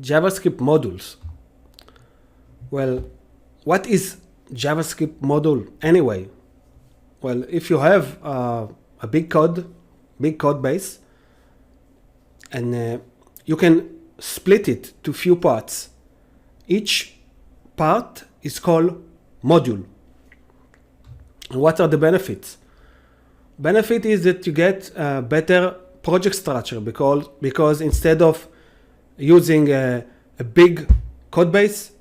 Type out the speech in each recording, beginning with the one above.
JavaScript modules. Well, what is JavaScript module anyway? Well, if you have a big code base, and you can split it to few parts. Each part is called module. And what are the benefits? Benefit is that you get a better project structure because instead of using a big code base,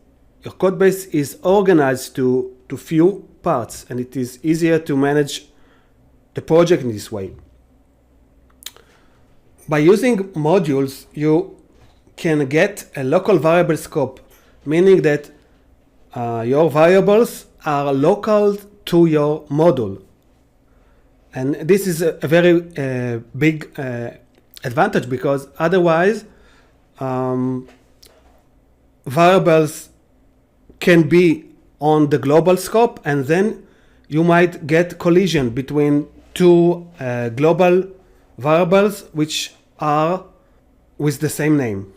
your code base is organized to few parts, and it is easier to manage the project in this way. By using modules, you can get a local variable scope, meaning that your variables are local to your module. And this is a very big advantage, because otherwise variables can be on the global scope, and then you might get collision between two global variables which are with the same name.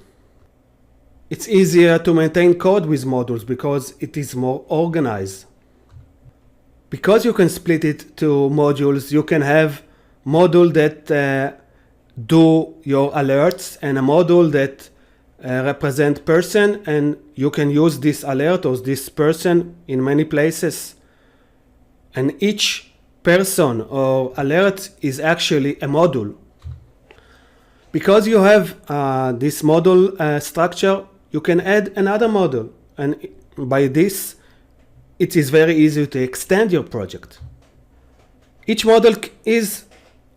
It's easier to maintain code with modules because it is more organized. Because you can split it to modules, you can have module that do your alerts and a module that represent person, and you can use this alert or this person in many places. And each person or alert is actually a module. Because you have this module structure, you can add another module, and by this it is very easy to extend your project. Each module is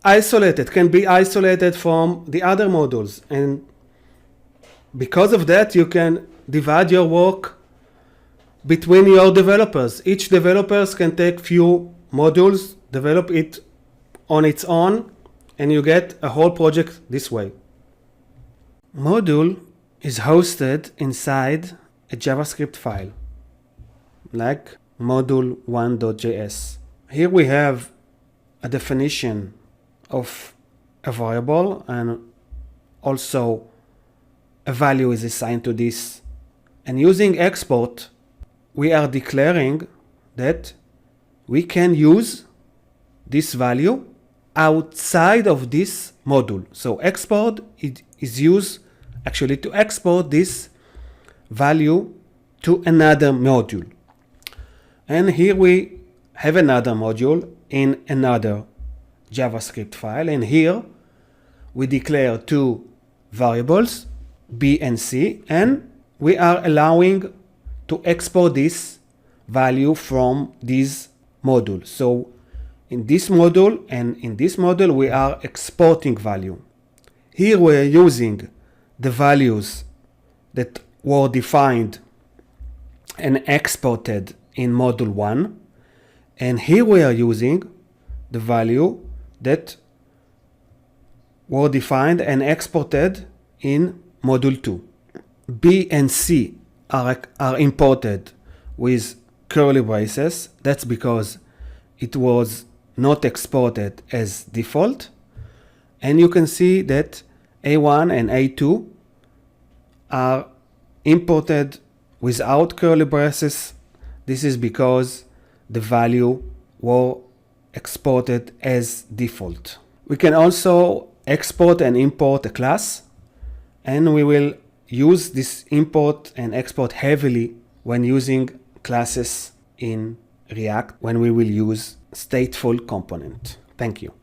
isolated, can be isolated from the other modules, and because of that you can divide your work between your developers. Each developers can take few modules, develop it on its own, and you get a whole project this way. Module is hosted inside a JavaScript file, like module1.js. Here we have a definition of a variable, and also a value is assigned to this. And using export, we are declaring that we can use this value outside of this module. So export is used actually to export this value to another module. And here we have another module in another JavaScript file, and here we declare two variables, B and C, and we are allowing to export this value from this module. So in this module and in this module we are exporting value. Here we are using the values that were defined and exported in module 1, and here we are using the value that were defined and exported in module 2. B and C are imported with curly braces. That's because it was not exported as default. And you can see that A1 and A2 are imported without curly braces. This is because the value were exported as default. We can also export and import a class, and we will use this import and export heavily when using classes in React, when we will use stateful component. Thank you.